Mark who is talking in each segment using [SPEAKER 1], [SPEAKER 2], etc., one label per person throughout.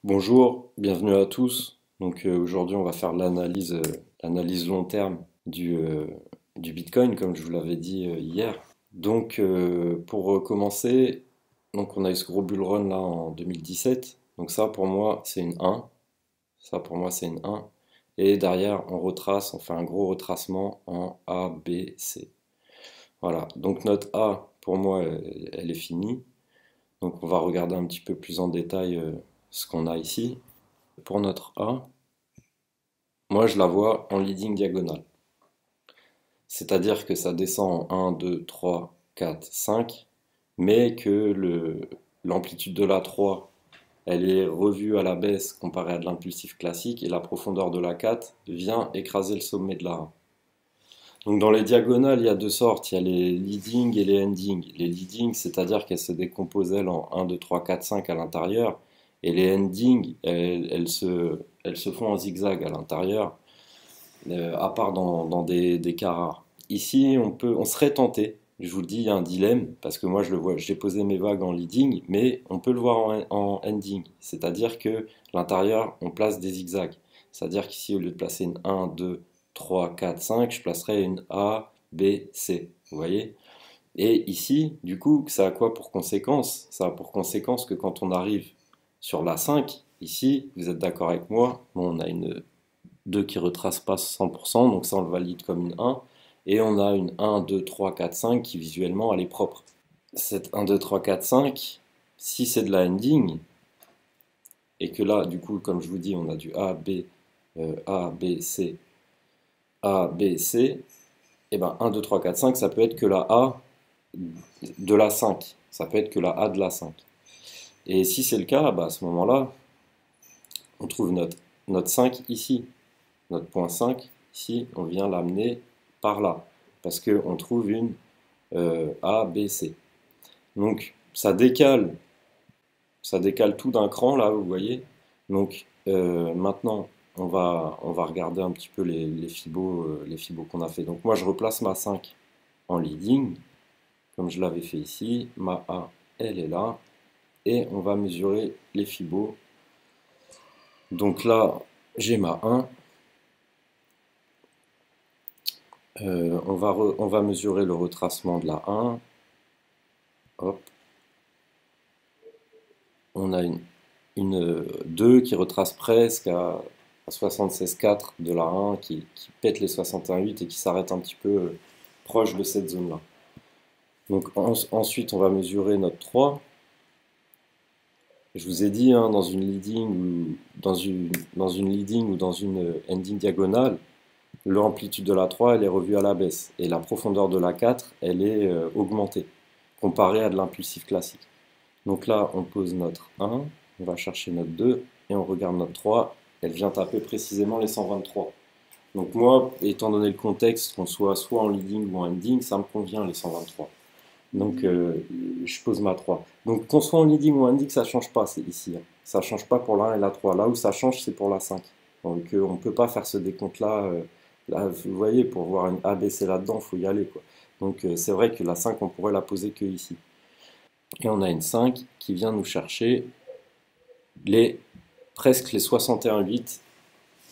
[SPEAKER 1] Bonjour, bienvenue à tous. Aujourd'hui on va faire l'analyse long terme du Bitcoin comme je vous l'avais dit hier. Pour commencer, on a eu ce gros bull run là en 2017. Donc ça pour moi c'est une 1. Ça pour moi c'est une 1. Et derrière on retrace, on fait un gros retracement en A, B, C. Voilà, donc notre A pour moi elle est finie. Donc on va regarder un petit peu plus en détail ce qu'on a ici. Pour notre A, moi je la vois en leading diagonale. C'est-à-dire que ça descend en 1, 2, 3, 4, 5, mais que l'amplitude de la 3, elle est revue à la baisse comparée à de l'impulsif classique, et la profondeur de la 4 vient écraser le sommet de la 1. Donc dans les diagonales, il y a deux sortes, il y a les leading et les ending. Les leading, c'est-à-dire qu'elles se décomposent elles en 1, 2, 3, 4, 5 à l'intérieur, et les ending, elles se font en zigzag à l'intérieur, à part dans des cas rares. Ici, on serait tenté, je vous le dis, il y a un dilemme, parce que moi je le vois, j'ai posé mes vagues en leading, mais on peut le voir en ending, c'est-à-dire que l'intérieur, on place des zigzags. C'est-à-dire qu'ici, au lieu de placer une 1, 2, 3, 4, 5, je placerai une A, B, C. Vous voyez? Et ici, du coup, ça a quoi pour conséquence? Ça a pour conséquence que quand on arrive sur la 5, ici, vous êtes d'accord avec moi, bon, on a une 2 qui retrace pas 100%, donc ça on le valide comme une 1. Et on a une 1, 2, 3, 4, 5 qui visuellement elle est propre. Cette 1, 2, 3, 4, 5, si c'est de la ending, et que là, du coup, comme je vous dis, on a du A, B, C, A, B, C, et ben 1, 2, 3, 4, 5, ça peut être que la A de la 5. Ça peut être que la A de la 5. Et si c'est le cas, bah, à ce moment-là, on trouve notre 5 ici. Notre point 5, ici, on vient l'amener par là. Parce qu'on trouve une A, B, C. Donc, ça décale tout d'un cran, là, vous voyez. Donc, maintenant, on va regarder un petit peu les fibos qu'on a fait. Donc, moi, je replace ma 5 en leading, comme je l'avais fait ici. Ma A, elle est là. Et on va mesurer les fibos. Donc là, j'ai ma 1. On va mesurer le retracement de la 1. Hop. On a une 2 qui retrace presque à 76,4 de la 1, qui pète les 61,8 et qui s'arrête un petit peu proche de cette zone-là. Donc ensuite, on va mesurer notre 3. Je vous ai dit, hein, dans une leading ou dans une ending diagonale, l'amplitude de la 3 elle est revue à la baisse et la profondeur de la 4 elle est augmentée comparée à de l'impulsif classique. Donc là, on pose notre 1, on va chercher notre 2 et on regarde notre 3, elle vient taper précisément les 123. Donc moi, étant donné le contexte, qu'on soit en leading ou en ending, ça me convient les 123. Donc je pose ma 3. Donc qu'on soit en leading ou en ending, ça ne change pas, c'est ici. Hein. Ça ne change pas pour la 1 et la 3. Là où ça change, c'est pour la 5. Donc on ne peut pas faire ce décompte-là. Là, vous voyez, pour voir une ABC là-dedans, il faut y aller, quoi. Donc c'est vrai que la 5, on pourrait la poser que ici. Et on a une 5 qui vient nous chercher presque les 61,8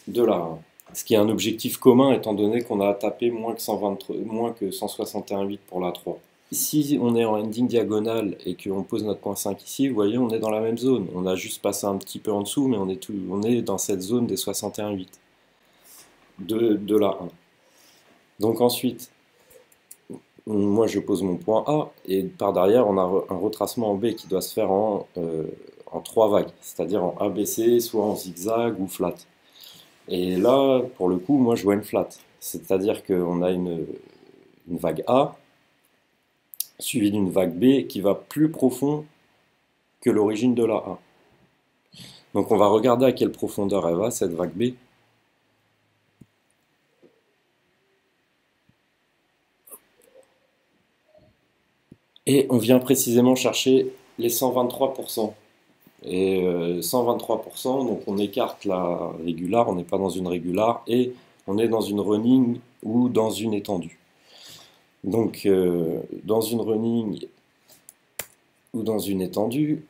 [SPEAKER 1] de la 1. Ce qui est un objectif commun étant donné qu'on a tapé moins que 161,8 pour la 3. Si on est en ending diagonale et qu'on pose notre point 5 ici, vous voyez, on est dans la même zone. On a juste passé un petit peu en dessous, mais on est dans cette zone des 61,8 de la 1. Donc ensuite, moi je pose mon point A, et par derrière, on a un retracement en B qui doit se faire en 3 vagues, c'est-à-dire en ABC, soit en zigzag ou flat. Et là, pour le coup, moi je vois une flat, c'est-à-dire qu'on a une vague A, suivie d'une vague B qui va plus profond que l'origine de la A. Donc on va regarder à quelle profondeur elle va, cette vague B. Et on vient précisément chercher les 123%. Et 123%, donc on écarte la régular, on n'est pas dans une régular, et on est dans une running ou dans une étendue. Donc dans une running ou dans une étendue,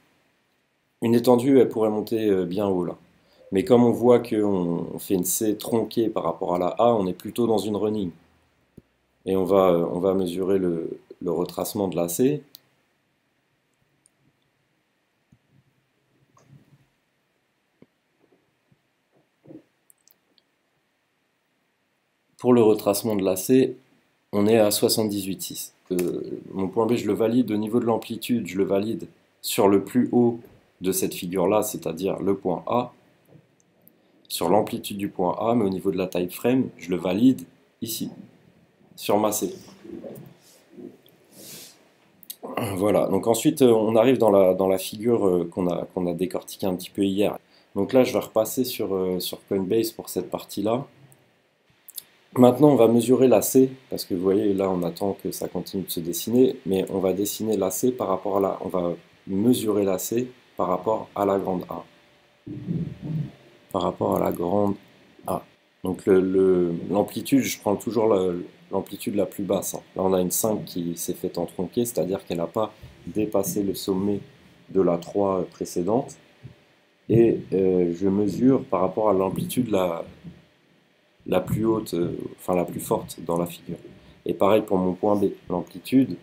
[SPEAKER 1] Une étendue, elle pourrait monter bien haut là. Mais comme on voit qu'on fait une C tronquée par rapport à la A, on est plutôt dans une running. Et on va mesurer le retracement de la C. Pour le retracement de la C, on est à 78,6. Mon point B, je le valide. Au niveau de l'amplitude, je le valide sur le plus haut de cette figure-là, c'est-à-dire le point A, sur l'amplitude du point A, mais au niveau de la time frame, je le valide ici, sur ma C. Voilà, donc ensuite on arrive dans la figure qu'on a décortiquée un petit peu hier. Donc là, je vais repasser sur Coinbase pour cette partie-là. Maintenant, on va mesurer la C, parce que vous voyez, là, on attend que ça continue de se dessiner, mais on va dessiner la C par rapport à la... On va mesurer la C par rapport à la grande A. Par rapport à la grande A. Donc l'amplitude, je prends toujours l'amplitude la plus basse. Hein. Là, on a une 5 qui s'est faite en tronqué, c'est-à-dire qu'elle n'a pas dépassé le sommet de la 3 précédente. Et je mesure par rapport à l'amplitude la plus haute, enfin la plus forte dans la figure. Et pareil pour mon point B, l'amplitude,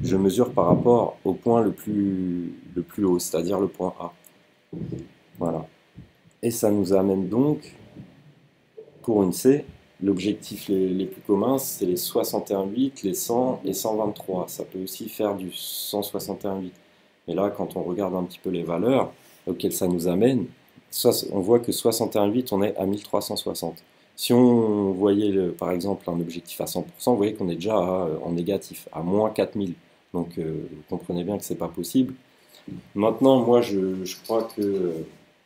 [SPEAKER 1] je mesure par rapport au point le plus haut, c'est-à-dire le point A. Voilà. Et ça nous amène donc, pour une C, l'objectif les plus communs, c'est les 61,8, les 100 et 123. Ça peut aussi faire du 161,8. Mais là, quand on regarde un petit peu les valeurs auxquelles ça nous amène, on voit que 61,8, on est à 1360. Si on voyait par exemple un objectif à 100%, vous voyez qu'on est déjà en négatif, à moins 4000. Donc vous comprenez bien que c'est pas possible. Maintenant, moi je crois que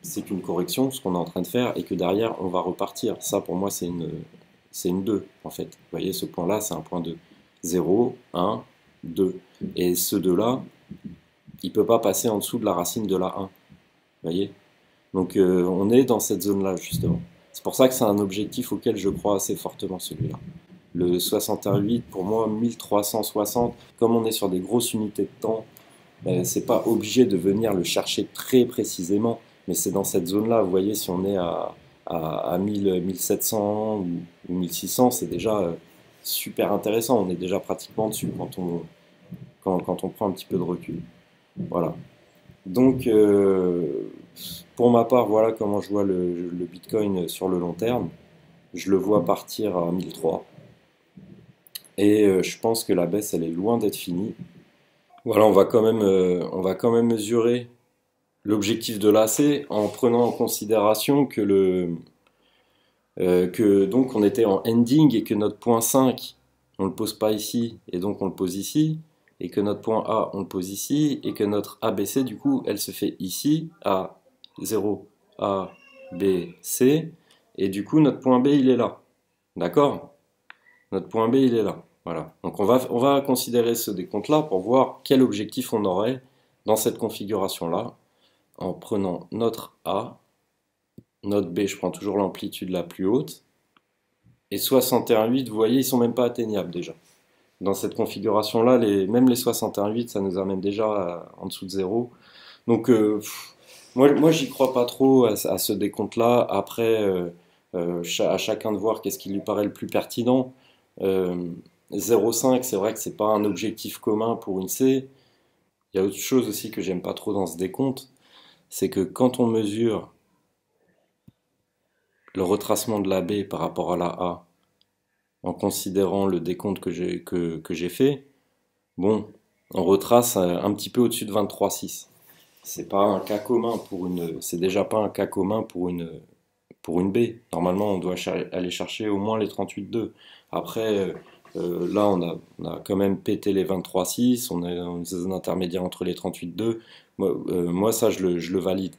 [SPEAKER 1] c'est qu'une correction, ce qu'on est en train de faire, et que derrière on va repartir. Ça pour moi c'est une 2 en fait. Vous voyez, ce point-là c'est un point 2. 0, 1, 2. Et ce 2-là, il ne peut pas passer en dessous de la racine de la 1. Vous voyez? Donc on est dans cette zone-là justement. C'est pour ça que c'est un objectif auquel je crois assez fortement celui-là. Le 61,8 pour moi, 1360, comme on est sur des grosses unités de temps, c'est pas obligé de venir le chercher très précisément, mais c'est dans cette zone-là. Vous voyez, si on est à 1000, 1700 ou 1600, c'est déjà super intéressant. On est déjà pratiquement dessus quand on prend un petit peu de recul. Voilà. Donc, pour ma part, voilà comment je vois le Bitcoin sur le long terme. Je le vois partir à 1003. Et je pense que la baisse, elle est loin d'être finie. Voilà, on va quand même mesurer l'objectif de l'AC en prenant en considération que donc on était en ending et que notre point 5, on ne le pose pas ici et donc on le pose ici, et que notre point A, on le pose ici, et que notre ABC, du coup, elle se fait ici, A, 0, A, B, C, et du coup, notre point B, il est là. D'accord? Notre point B, il est là. Voilà. Donc on va considérer ce décompte-là pour voir quel objectif on aurait dans cette configuration-là, en prenant notre A, notre B, je prends toujours l'amplitude la plus haute, et 61,8, vous voyez, ils sont même pas atteignables déjà. Dans cette configuration-là, même les 61,8, ça nous amène déjà en dessous de 0. Donc, moi j'y crois pas trop à ce décompte-là. Après, à chacun de voir qu'est-ce qui lui paraît le plus pertinent. 0,5, c'est vrai que c'est pas un objectif commun pour une C. Il y a autre chose aussi que j'aime pas trop dans ce décompte, c'est que quand on mesure le retracement de la B par rapport à la A, en considérant le décompte que j'ai fait, bon, on retrace un petit peu au-dessus de 23,6. C'est pas un cas commun c'est déjà pas un cas commun pour une B. Normalement, on doit aller chercher au moins les 38,2. Après, là, on a quand même pété les 23,6. On est dans une zone intermédiaire entre les 38,2. Moi, ça, je le valide.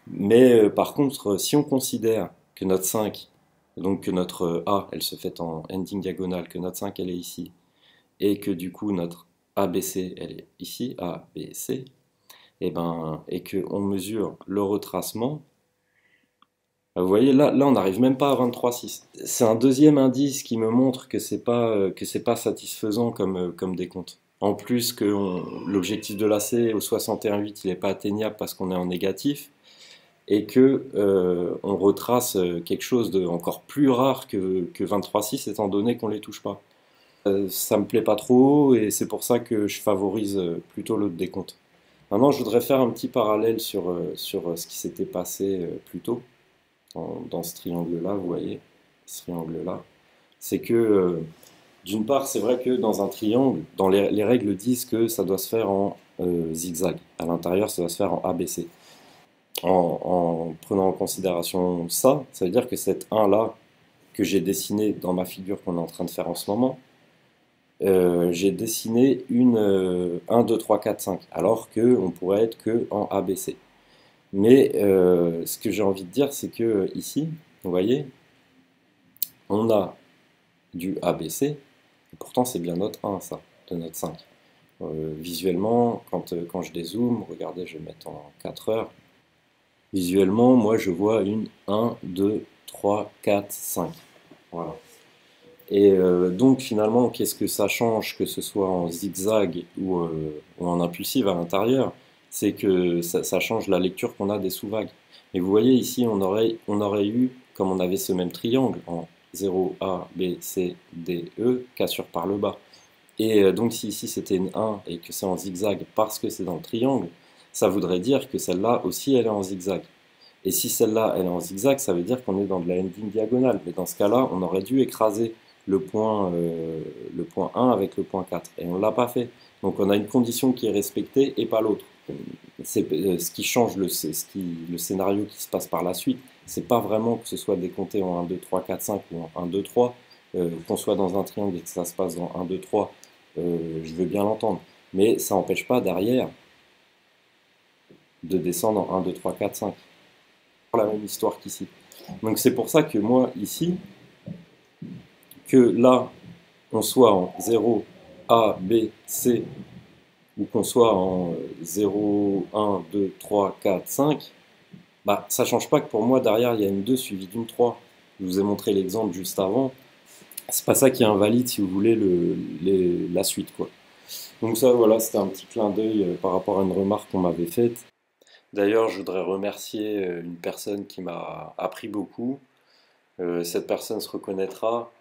[SPEAKER 1] Mais par contre, si on considère que notre 5, donc que notre A, elle se fait en ending diagonale, que notre 5, elle est ici, et que du coup, notre ABC, elle est ici, A, B, C, et qu'on mesure le retracement, vous voyez, là on n'arrive même pas à 23,6. C'est un deuxième indice qui me montre que c'est pas satisfaisant comme décompte. en plus que l'objectif de l'AC au 61,8 il n'est pas atteignable parce qu'on est en négatif, et que on retrace quelque chose de encore plus rare que 23,6 étant donné qu'on ne les touche pas. Ça me plaît pas trop et c'est pour ça que je favorise plutôt l'autre décompte. Maintenant, je voudrais faire un petit parallèle sur ce qui s'était passé plus tôt dans ce triangle-là, vous voyez, ce triangle-là. C'est que, d'une part, c'est vrai que dans un triangle, dans les règles disent que ça doit se faire en zigzag. À l'intérieur, ça doit se faire en ABC. En prenant en considération ça, ça veut dire que cet 1-là que j'ai dessiné dans ma figure qu'on est en train de faire en ce moment, j'ai dessiné une 1, 2, 3, 4, 5, alors qu'on pourrait être que en ABC. Mais ce que j'ai envie de dire, c'est que ici, vous voyez, on a du ABC, et pourtant c'est bien notre 1, ça, de notre 5. Visuellement, quand je dézoome, regardez, je vais mettre en 4 heures, visuellement, moi je vois une 1, 2, 3, 4, 5. Voilà. Et donc finalement, qu'est-ce que ça change, que ce soit en zigzag ou en impulsive à l'intérieur? C'est que ça change la lecture qu'on a des sous-vagues. Et vous voyez ici, on aurait eu, comme on avait ce même triangle, en 0, A, B, C, D, E, cassure par le bas. Et donc si ici c'était une 1 et que c'est en zigzag parce que c'est dans le triangle, ça voudrait dire que celle-là aussi elle est en zigzag. Et si celle-là elle est en zigzag, ça veut dire qu'on est dans de la ending diagonale. Mais dans ce cas-là, on aurait dû écraser le point 1 avec le point 4. Et on ne l'a pas fait. Donc on a une condition qui est respectée et pas l'autre. C'est ce qui change le scénario qui se passe par la suite. C'est pas vraiment que ce soit décompté en 1, 2, 3, 4, 5 ou en 1, 2, 3. Qu'on soit dans un triangle et que ça se passe dans 1, 2, 3, je veux bien l'entendre. Mais ça n'empêche pas derrière de descendre en 1, 2, 3, 4, 5. La même histoire qu'ici. Donc c'est pour ça que moi, ici, que là, on soit en 0, A, B, C, ou qu'on soit en 0, 1, 2, 3, 4, 5, bah, ça ne change pas que pour moi, derrière, il y a une 2 suivie d'une 3. Je vous ai montré l'exemple juste avant. C'est pas ça qui invalide, si vous voulez, la suite, quoi. Donc ça, voilà, c'était un petit clin d'œil par rapport à une remarque qu'on m'avait faite. D'ailleurs, je voudrais remercier une personne qui m'a appris beaucoup. Cette personne se reconnaîtra.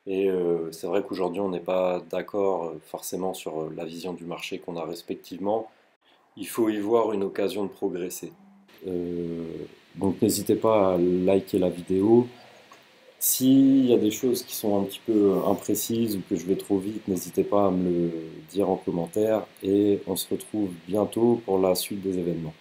[SPEAKER 1] Et c'est vrai qu'aujourd'hui, on n'est pas d'accord forcément sur la vision du marché qu'on a respectivement. Il faut y voir une occasion de progresser. Donc n'hésitez pas à liker la vidéo. S'il y a des choses qui sont un petit peu imprécises ou que je vais trop vite, n'hésitez pas à me le dire en commentaire. Et on se retrouve bientôt pour la suite des événements.